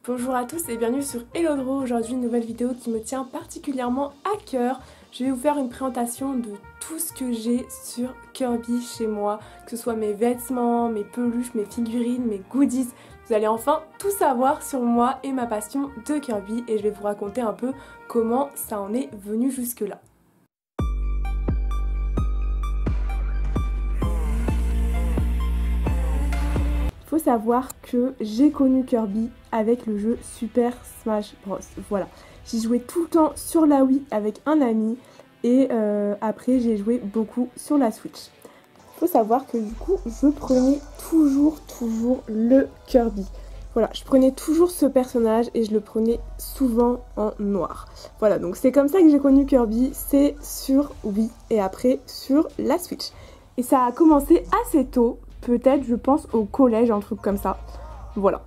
Bonjour à tous et bienvenue sur Hello. Aujourd'hui une nouvelle vidéo qui me tient particulièrement à cœur. Je vais vous faire une présentation de tout ce que j'ai sur Kirby chez moi, que ce soit mes vêtements, mes peluches, mes figurines, mes goodies. Vous allez enfin tout savoir sur moi et ma passion de Kirby et je vais vous raconter un peu comment ça en est venu jusque là. Faut savoir que j'ai connu Kirby avec le jeu Super Smash Bros. Voilà, j'y jouais tout le temps sur la Wii avec un ami et après j'ai joué beaucoup sur la Switch. Faut savoir que du coup je prenais toujours le Kirby. Voilà, je prenais toujours ce personnage et je le prenais souvent en noir. Voilà, donc c'est comme ça que j'ai connu Kirby, c'est sur Wii et après sur la Switch. Et ça a commencé assez tôt. Peut-être, je pense, au collège, un truc comme ça. Voilà.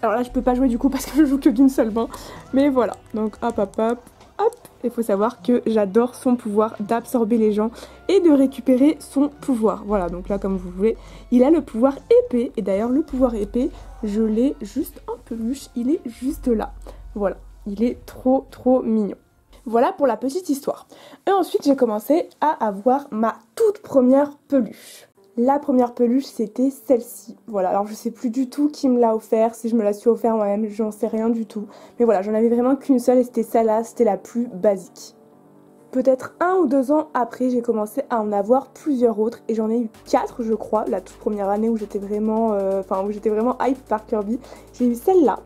Alors là, je peux pas jouer du coup parce que je joue que d'une seule main. Mais voilà. Donc hop, hop, hop, hop. Il faut savoir que j'adore son pouvoir d'absorber les gens et de récupérer son pouvoir. Voilà, donc là, comme vous voulez, il a le pouvoir épée. Et d'ailleurs, le pouvoir épée, je l'ai juste en peluche. Il est juste là. Voilà. Il est trop mignon. Voilà pour la petite histoire. Et ensuite j'ai commencé à avoir ma toute première peluche. La première peluche c'était celle-ci. Voilà, alors je sais plus du tout qui me l'a offert, si je me la suis offert moi-même, j'en sais rien du tout. Mais voilà, j'en avais vraiment qu'une seule et c'était celle-là, c'était la plus basique. Peut-être 1 ou 2 ans après, j'ai commencé à en avoir plusieurs autres et j'en ai eu 4 je crois, la toute première année où j'étais vraiment, hype par Kirby. J'ai eu celle-là.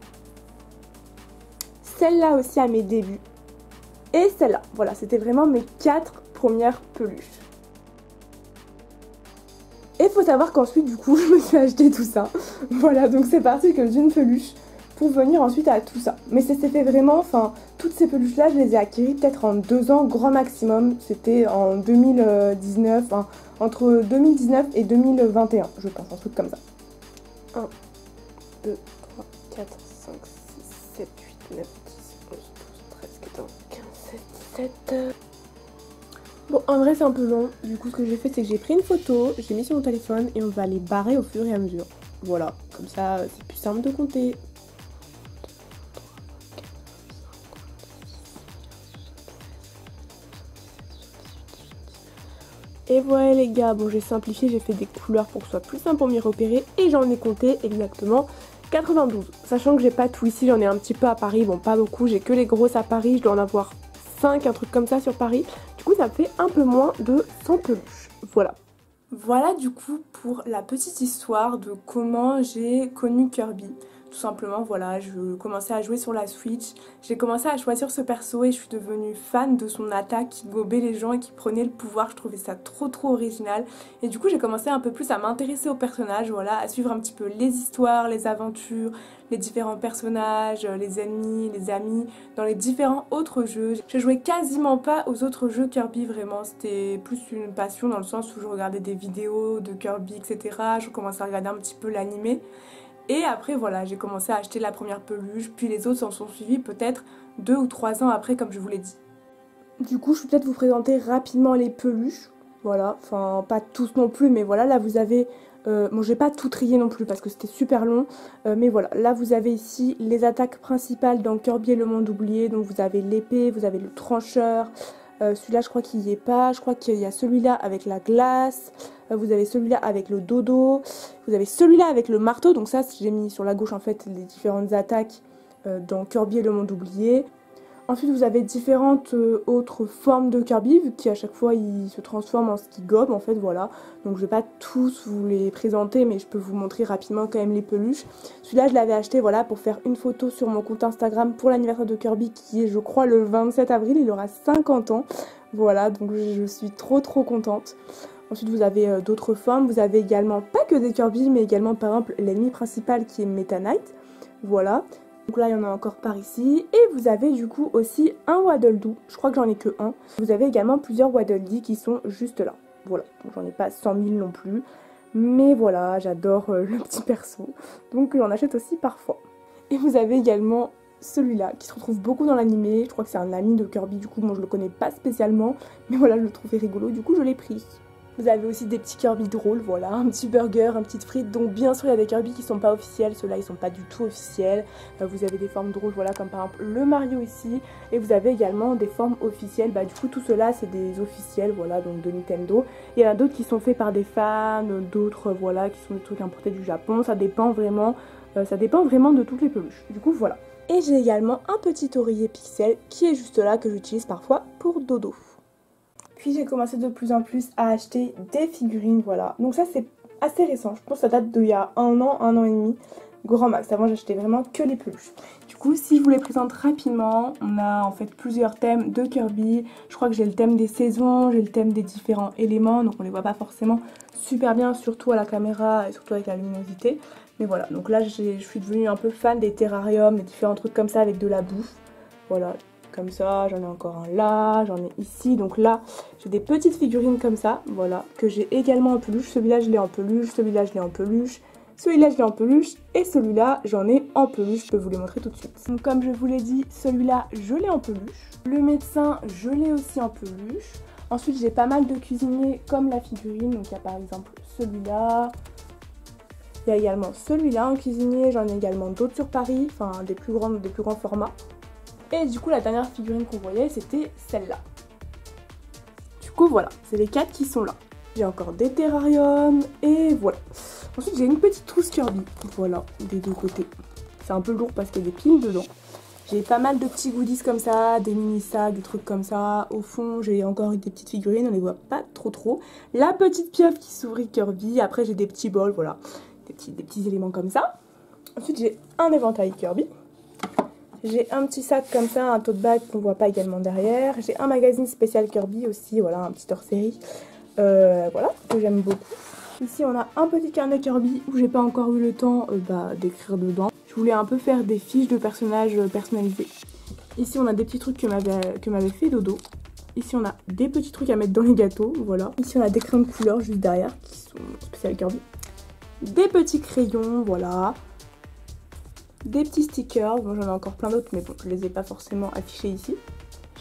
Celle-là aussi à mes débuts. Et celle-là. Voilà, c'était vraiment mes 4 premières peluches. Et faut savoir qu'ensuite, du coup, je me suis acheté tout ça. Voilà, donc c'est parti que d'une peluche pour venir ensuite à tout ça. Mais ça s'est fait vraiment, toutes ces peluches-là, je les ai acquises peut-être en 2 ans, grand maximum. C'était en 2019, entre 2019 et 2021, je pense, un truc comme ça. 1, 2, 3, 4, 5, 6, 7, 8, 9, 10, 11, 12, 13, 14, 15, 16, 17... Bon, en vrai, c'est un peu long. Du coup, ce que j'ai fait, c'est que j'ai pris une photo, j'ai mis sur mon téléphone et on va les barrer au fur et à mesure. Voilà, comme ça, c'est plus simple de compter. Et voilà les gars, bon j'ai simplifié, j'ai fait des couleurs pour que ce soit plus simple pour m'y repérer et j'en ai compté exactement 92. Sachant que j'ai pas tout ici, j'en ai un petit peu à Paris, bon pas beaucoup, j'ai que les grosses à Paris, je dois en avoir 5, un truc comme ça sur Paris. Du coup ça me fait un peu moins de 100 peluches, voilà. Voilà du coup pour la petite histoire de comment j'ai connu Kirby. Tout simplement, voilà, je commençais à jouer sur la Switch, j'ai commencé à choisir ce perso et je suis devenue fan de son attaque qui gobait les gens et qui prenait le pouvoir, je trouvais ça trop original. Et du coup j'ai commencé un peu plus à m'intéresser au personnage, voilà, à suivre un petit peu les histoires, les aventures, les différents personnages, les ennemis, les amis, dans les différents autres jeux. Je jouais quasiment pas aux autres jeux Kirby vraiment, c'était plus une passion dans le sens où je regardais des vidéos de Kirby, etc. Je commençais à regarder un petit peu l'animé. Et après voilà, j'ai commencé à acheter la première peluche, puis les autres s'en sont suivis peut-être 2 ou 3 ans après comme je vous l'ai dit. Du coup je vais peut-être vous présenter rapidement les peluches, voilà, enfin pas tous non plus mais voilà là vous avez, bon je vais pas tout trier non plus parce que c'était super long, mais voilà, là vous avez ici les attaques principales dans Kirby et le monde oublié, donc vous avez l'épée, vous avez le trancheur, celui-là je crois qu'il y est pas, je crois qu'il y a celui-là avec la glace, vous avez celui-là avec le dodo, vous avez celui-là avec le marteau, donc ça j'ai mis sur la gauche en fait les différentes attaques dans Kirby et le monde oublié. Ensuite vous avez différentes autres formes de Kirby, vu qu'à chaque fois il se transforme en ce qui gobe en fait, voilà. Donc je vais pas tous vous les présenter mais je peux vous montrer rapidement quand même les peluches. Celui-là je l'avais acheté voilà pour faire une photo sur mon compte Instagram pour l'anniversaire de Kirby qui est je crois le 27 avril, il aura 50 ans. Voilà, donc je suis trop contente. Ensuite vous avez d'autres formes, vous avez également pas que des Kirby mais également par exemple l'ennemi principal qui est Meta Knight. Voilà. Donc là il y en a encore par ici. Et vous avez du coup aussi un Waddle Doo. Je crois que j'en ai que un. Vous avez également plusieurs Waddle Dee qui sont juste là. Voilà, donc j'en ai pas 100 000 non plus. Mais voilà, j'adore le petit perso. Donc j'en achète aussi parfois. Et vous avez également celui-là qui se retrouve beaucoup dans l'animé. Je crois que c'est un ami de Kirby, du coup moi je le connais pas spécialement, mais voilà, je le trouvais rigolo, du coup je l'ai pris. Vous avez aussi des petits Kirby drôles, voilà, un petit burger, un petit frite. Donc bien sûr il y a des Kirby qui sont pas officiels, ceux-là ils sont pas du tout officiels. Vous avez des formes drôles, voilà, comme par exemple le Mario ici. Et vous avez également des formes officielles, du coup tout cela c'est des officiels, voilà, donc de Nintendo. Il y en a d'autres qui sont faits par des fans, d'autres voilà, qui sont des trucs importés du Japon. Ça dépend vraiment de toutes les peluches. Du coup voilà. Et j'ai également un petit oreiller pixel qui est juste là, que j'utilise parfois pour dodo. Puis j'ai commencé de plus en plus à acheter des figurines, voilà. Donc ça c'est assez récent, je pense que ça date d'il y a un an et demi, grand max. Avant j'achetais vraiment que les peluches. Du coup si je vous les présente rapidement, on a en fait plusieurs thèmes de Kirby. Je crois que j'ai le thème des saisons, j'ai le thème des différents éléments, donc on les voit pas forcément super bien, surtout à la caméra et surtout avec la luminosité. Mais voilà, donc là je suis devenue un peu fan des terrariums, des différents trucs comme ça avec de la bouffe. Voilà. Comme ça, j'en ai encore un là, j'en ai ici, donc là j'ai des petites figurines comme ça, voilà, que j'ai également en peluche. Celui-là je l'ai en peluche, celui-là je l'ai en peluche, celui-là je l'ai en peluche et celui-là j'en ai en peluche, je peux vous les montrer tout de suite. Donc comme je vous l'ai dit, celui-là je l'ai en peluche, le médecin je l'ai aussi en peluche. Ensuite j'ai pas mal de cuisiniers comme la figurine, donc il y a par exemple celui-là. Il y a également celui-là en cuisinier, j'en ai également d'autres sur Paris, enfin des plus grands formats. Et du coup la dernière figurine qu'on voyait c'était celle-là. Du coup voilà, c'est les 4 qui sont là. J'ai encore des terrariums et voilà. Ensuite j'ai une petite trousse Kirby, voilà, des deux côtés. C'est un peu lourd parce qu'il y a des piles dedans. J'ai pas mal de petits goodies comme ça, des mini sacs, des trucs comme ça. Au fond j'ai encore des petites figurines, on les voit pas trop. La petite pieuvre qui sourit Kirby, après j'ai des petits bols, voilà. Des petits éléments comme ça. Ensuite j'ai un éventail Kirby. J'ai un petit sac comme ça, un tote bag qu'on voit pas également derrière. J'ai un magazine spécial Kirby aussi, voilà, un petit hors-série. Voilà, que j'aime beaucoup. Ici on a un petit carnet Kirby où j'ai pas encore eu le temps d'écrire dedans. Je voulais un peu faire des fiches de personnages personnalisées. Ici on a des petits trucs que m'avait fait Dodo. Ici on a des petits trucs à mettre dans les gâteaux, voilà. Ici on a des crayons de couleur juste derrière qui sont spécial Kirby. Des petits crayons, voilà. Des petits stickers, bon j'en ai encore plein d'autres mais bon je les ai pas forcément affichés ici.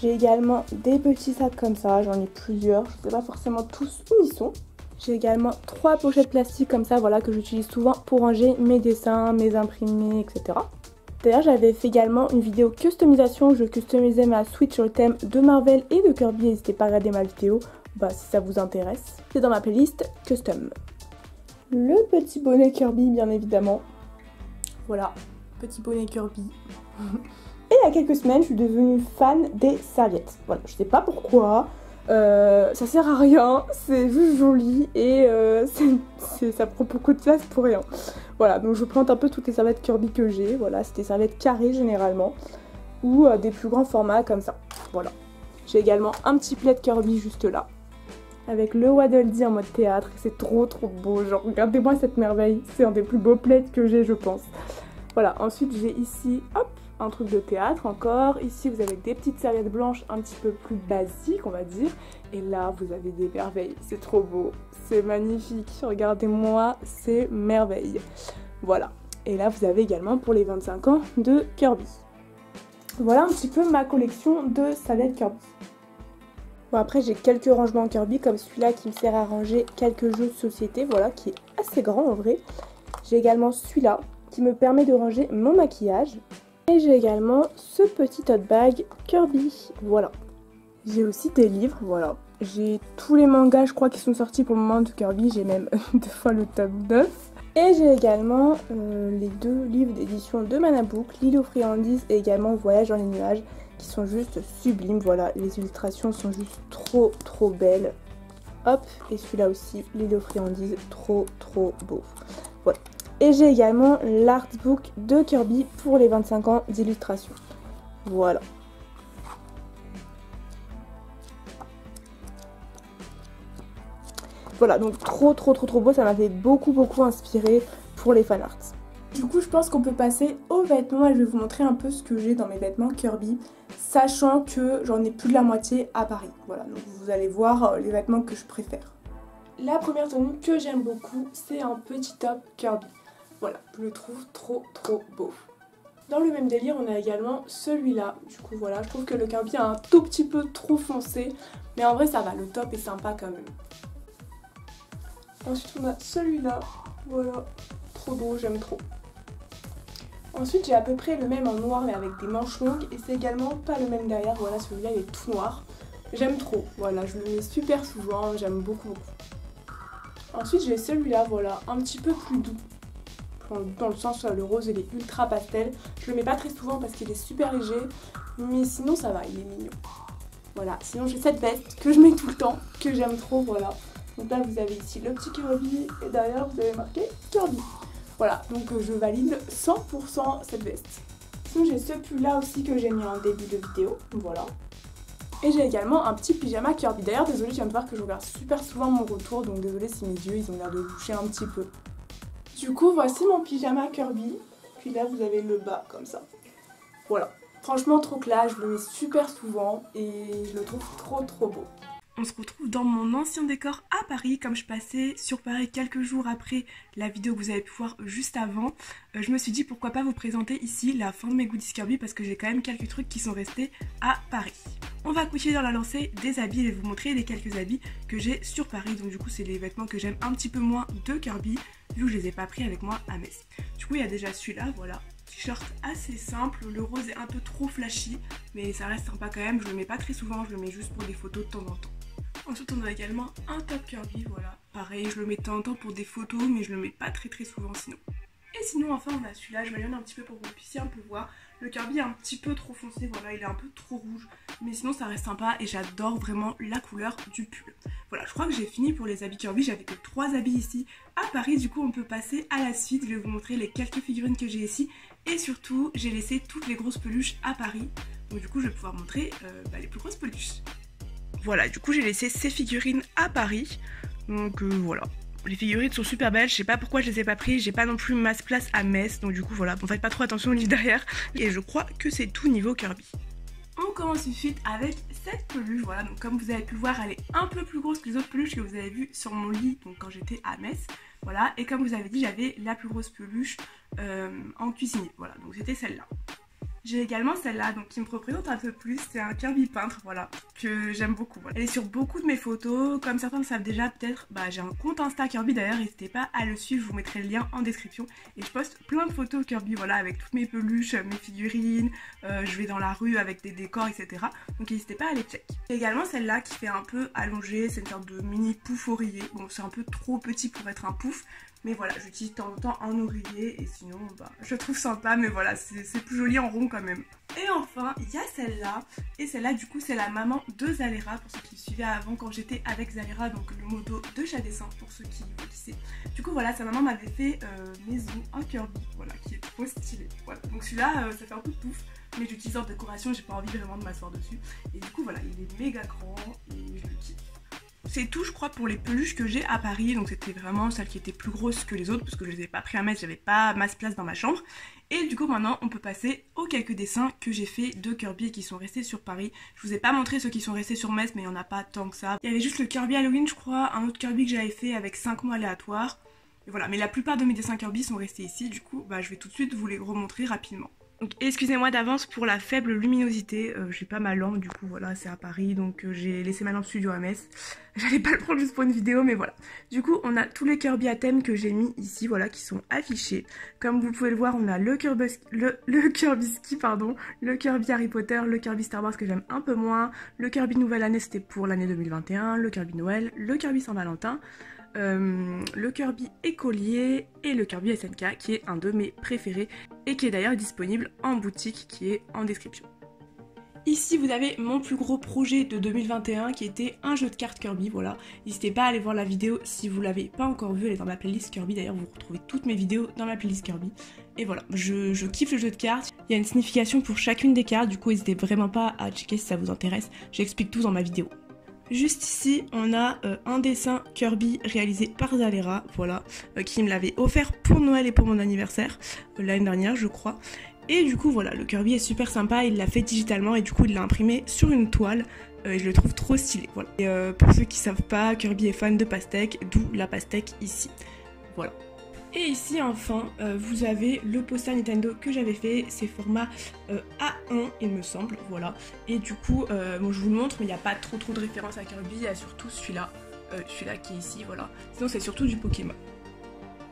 J'ai également des petits sacs comme ça, j'en ai plusieurs, je sais pas forcément tous où ils sont. J'ai également 3 pochettes plastiques comme ça, voilà, que j'utilise souvent pour ranger mes dessins, mes imprimés, etc. D'ailleurs j'avais fait également une vidéo customisation où je customisais ma Switch sur le thème de Marvel et de Kirby, n'hésitez pas à regarder ma vidéo si ça vous intéresse. C'est dans ma playlist custom. Le petit bonnet Kirby bien évidemment, voilà. Petit bonnet Kirby. Et il y a quelques semaines, je suis devenue fan des serviettes. Voilà, je sais pas pourquoi. Ça sert à rien, c'est juste joli et ça prend beaucoup de place pour rien. Voilà, donc je prends un peu toutes les serviettes Kirby que j'ai. Voilà, c'est des serviettes carrées généralement ou des plus grands formats comme ça. Voilà. J'ai également un petit plaid Kirby juste là. Avec le Waddle Dee en mode théâtre. C'est trop beau. Genre, regardez-moi cette merveille. C'est un des plus beaux plaids que j'ai, je pense. Voilà, ensuite j'ai ici, hop, un truc de théâtre encore. Ici vous avez des petites serviettes blanches un petit peu plus basiques on va dire. Et là vous avez des merveilles, c'est trop beau, c'est magnifique. Regardez-moi ces merveilles. Voilà, et là vous avez également pour les 25 ans de Kirby. Voilà un petit peu ma collection de serviettes Kirby. Bon après j'ai quelques rangements Kirby comme celui-là qui me sert à ranger quelques jeux de société, voilà, qui est assez grand en vrai. J'ai également celui-là qui me permet de ranger mon maquillage. Et j'ai également ce petit tote bag Kirby, voilà. J'ai aussi des livres, voilà. J'ai tous les mangas, je crois, qui sont sortis pour le moment de Kirby. J'ai même 2 fois le tome 9. Et j'ai également les 2 livres d'édition de Manabook, L'île aux friandises et également Voyage dans les nuages, qui sont juste sublimes, voilà. Les illustrations sont juste trop belles. Hop, et celui-là aussi, L'île aux friandises, trop beau. Voilà. Et j'ai également l'artbook de Kirby pour les 25 ans d'illustration. Voilà. Voilà, donc trop beau, ça m'avait beaucoup inspiré pour les fanarts. Du coup, je pense qu'on peut passer aux vêtements et je vais vous montrer un peu ce que j'ai dans mes vêtements Kirby, sachant que j'en ai plus de la moitié à Paris. Voilà, donc vous allez voir les vêtements que je préfère. La première tenue que j'aime beaucoup, c'est un petit top Kirby. Voilà, je le trouve trop beau. Dans le même délire, on a également celui-là. Du coup, voilà, je trouve que le Kirby est un tout petit peu trop foncé. Mais en vrai, ça va, le top est sympa quand même. Ensuite, on a celui-là. Voilà, trop beau, j'aime trop. Ensuite, j'ai à peu près le même en noir, mais avec des manches longues. Et c'est également pas le même derrière. Voilà, celui-là, il est tout noir. J'aime trop. Voilà, je le mets super souvent. J'aime beaucoup, beaucoup. Ensuite, j'ai celui-là, voilà, un petit peu plus doux. Dans le sens le rose il est ultra pastel. Je le mets pas très souvent parce qu'il est super léger, mais sinon ça va, il est mignon. Voilà, sinon j'ai cette veste que je mets tout le temps, que j'aime trop, voilà. Donc là vous avez ici le petit Kirby et derrière vous avez marqué Kirby. Voilà, donc je valide 100% cette veste. Sinon j'ai ce pull là aussi que j'ai mis en début de vidéo, voilà. Et j'ai également un petit pyjama Kirby. D'ailleurs désolée, je viens de voir que je regarde super souvent mon retour, donc désolée si mes yeux ils ont l'air de boucher un petit peu. Du coup, voici mon pyjama Kirby. Puis là, vous avez le bas comme ça. Voilà. Franchement, trop classe. Je le mets super souvent et je le trouve trop beau. On se retrouve dans mon ancien décor à Paris. Comme je passais sur Paris quelques jours après la vidéo que vous avez pu voir juste avant, je me suis dit pourquoi pas vous présenter ici la fin de mes goodies Kirby parce que j'ai quand même quelques trucs qui sont restés à Paris. On va continuer dans la lancée des habits et vous montrer les quelques habits que j'ai sur Paris. Donc du coup, c'est les vêtements que j'aime un petit peu moins de Kirby vu que je les ai pas pris avec moi à Metz. Du coup, il y a déjà celui-là, voilà. T-shirt assez simple, le rose est un peu trop flashy, mais ça reste sympa quand même. Je le mets pas très souvent, je le mets juste pour des photos de temps en temps. Ensuite, on a également un top Kirby, voilà. Pareil, je le mets de temps en temps pour des photos, mais je le mets pas très souvent sinon. Et sinon, enfin, on a celui-là, je m'éloigne un petit peu pour que vous puissiez un peu voir. Le Kirby est un petit peu trop foncé, voilà, il est un peu trop rouge. Mais sinon, ça reste sympa et j'adore vraiment la couleur du pull. Voilà, je crois que j'ai fini pour les habits Kirby. J'avais que 3 habits ici à Paris. Du coup, on peut passer à la suite. Je vais vous montrer les quelques figurines que j'ai ici. Et surtout, j'ai laissé toutes les grosses peluches à Paris. Donc du coup, je vais pouvoir montrer les plus grosses peluches. Voilà, du coup, j'ai laissé ces figurines à Paris. Donc voilà. Les figurines sont super belles, je sais pas pourquoi je les ai pas prises, j'ai pas non plus masse place à Metz, donc du coup voilà, bon, faites pas trop attention au livre derrière. Et je crois que c'est tout niveau Kirby. On commence tout de suite avec cette peluche, voilà, donc comme vous avez pu le voir, elle est un peu plus grosse que les autres peluches que vous avez vues sur mon lit, donc quand j'étais à Metz. Voilà, et comme vous avez dit, j'avais la plus grosse peluche en cuisinier, voilà, donc c'était celle-là. J'ai également celle-là, donc qui me représente un peu plus, c'est un Kirby peintre, voilà, que j'aime beaucoup. Voilà. Elle est sur beaucoup de mes photos, comme certains le savent déjà peut-être, j'ai un compte Insta Kirby d'ailleurs, n'hésitez pas à le suivre, je vous mettrai le lien en description. Et je poste plein de photos Kirby, voilà, avec toutes mes peluches, mes figurines, je vais dans la rue avec des décors, etc. Donc n'hésitez pas à les check. J'ai également celle-là qui fait un peu allongée, c'est une sorte de mini pouf oreiller, bon c'est un peu trop petit pour être un pouf. Mais voilà, j'utilise de temps en temps en oreiller et sinon, je trouve sympa, mais voilà, c'est plus joli en rond quand même. Et enfin, il y a celle-là, et celle-là, du coup, c'est la maman de Zalera, pour ceux qui me suivaient avant quand j'étais avec Zalera, donc le moto de Chadessin, pour ceux qui le sait. Du coup, voilà, sa maman m'avait fait maison en Kirby, voilà, qui est trop stylé. Voilà, donc celui-là, ça fait un peu de pouf, mais j'utilise en décoration, j'ai pas envie vraiment de m'asseoir dessus. Et du coup, voilà, il est méga grand et je le kiffe. C'est tout je crois pour les peluches que j'ai à Paris, donc c'était vraiment celle qui était plus grosse que les autres parce que je les ai pas pris à mettre, j'avais pas masse place dans ma chambre. Et du coup maintenant on peut passer aux quelques dessins que j'ai fait de Kirby et qui sont restés sur Paris. Je vous ai pas montré ceux qui sont restés sur Metz mais il y en a pas tant que ça. Il y avait juste le Kirby Halloween je crois, un autre Kirby que j'avais fait avec 5 mots aléatoires. Et voilà, mais la plupart de mes dessins Kirby sont restés ici, du coup je vais tout de suite vous les remontrer rapidement. Donc excusez-moi d'avance pour la faible luminosité, j'ai pas ma lampe du coup voilà c'est à Paris donc j'ai laissé ma lampe studio à Metz. J'allais pas le prendre juste pour une vidéo mais voilà. Du coup on a tous les Kirby à thème que j'ai mis ici voilà qui sont affichés. Comme vous pouvez le voir on a le Kirby Ski pardon, le Kirby Harry Potter, le Kirby Star Wars que j'aime un peu moins, le Kirby Nouvelle Année c'était pour l'année 2021, le Kirby Noël, le Kirby Saint-Valentin. Le Kirby écolier et le Kirby SNK qui est un de mes préférés et qui est d'ailleurs disponible en boutique qui est en description. Ici vous avez mon plus gros projet de 2021 qui était un jeu de cartes Kirby, voilà. N'hésitez pas à aller voir la vidéo si vous l'avez pas encore vue, elle est dans ma playlist Kirby, d'ailleurs vous retrouvez toutes mes vidéos dans ma playlist Kirby. Et voilà, je kiffe le jeu de cartes, il y a une signification pour chacune des cartes, du coup n'hésitez vraiment pas à checker si ça vous intéresse, j'explique tout dans ma vidéo. Juste ici, on a un dessin Kirby réalisé par Zalera, voilà, qui me l'avait offert pour Noël et pour mon anniversaire, l'année dernière je crois. Et du coup voilà, le Kirby est super sympa, il l'a fait digitalement et du coup il l'a imprimé sur une toile et je le trouve trop stylé, voilà. Et pour ceux qui savent pas, Kirby est fan de pastèque, d'où la pastèque ici, voilà. Et ici enfin vous avez le poster Nintendo que j'avais fait, c'est format A1 il me semble, voilà. Et du coup bon, je vous le montre mais il n'y a pas trop de références à Kirby, il y a surtout celui-là qui est ici, voilà. Sinon c'est surtout du Pokémon.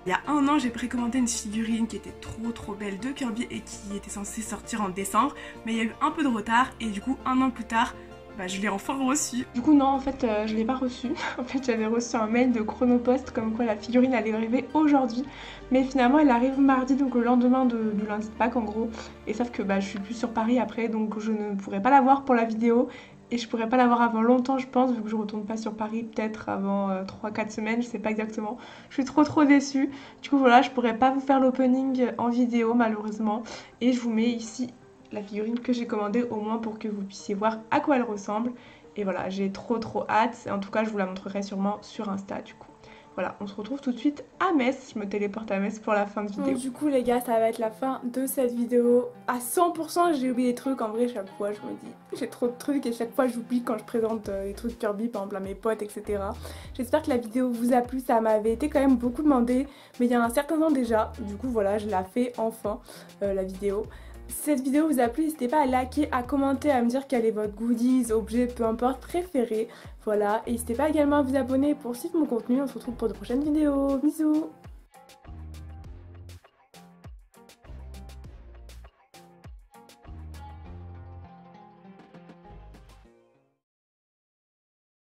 Il y a un an, j'ai précommandé une figurine qui était trop belle de Kirby et qui était censée sortir en décembre, mais il y a eu un peu de retard et du coup un an plus tard, bah, je l'ai enfin reçue. Du coup non, en fait je l'ai pas reçue. En fait j'avais reçu un mail de Chronopost comme quoi la figurine allait arriver aujourd'hui, mais finalement elle arrive mardi, donc le lendemain du lundi de Pâques en gros. Et sauf que bah, je suis plus sur Paris après, donc je ne pourrai pas la voir pour la vidéo. Et je pourrais pas l'avoir avant longtemps je pense, vu que je retourne pas sur Paris, peut-être avant 3-4 semaines, je sais pas exactement. Je suis trop déçue. Du coup voilà, je pourrais pas vous faire l'opening en vidéo malheureusement. Et je vous mets ici la figurine que j'ai commandée au moins pour que vous puissiez voir à quoi elle ressemble. Et voilà, j'ai trop hâte. En tout cas, je vous la montrerai sûrement sur Insta du coup. Voilà, on se retrouve tout de suite à Metz. Je me téléporte à Metz pour la fin de vidéo. Donc, du coup les gars, ça va être la fin de cette vidéo. À 100% j'ai oublié des trucs. En vrai chaque fois je me dis j'ai trop de trucs et chaque fois j'oublie quand je présente les trucs Kirby par exemple à mes potes, etc. J'espère que la vidéo vous a plu. Ça m'avait été quand même beaucoup demandé, mais il y a un certain temps déjà. Du coup voilà, je la fais enfin la vidéo. Si cette vidéo vous a plu, n'hésitez pas à liker, à commenter, à me dire quel est votre goodies, objet, peu importe, préféré. Voilà, et n'hésitez pas également à vous abonner pour suivre mon contenu. On se retrouve pour de prochaines vidéos. Bisous!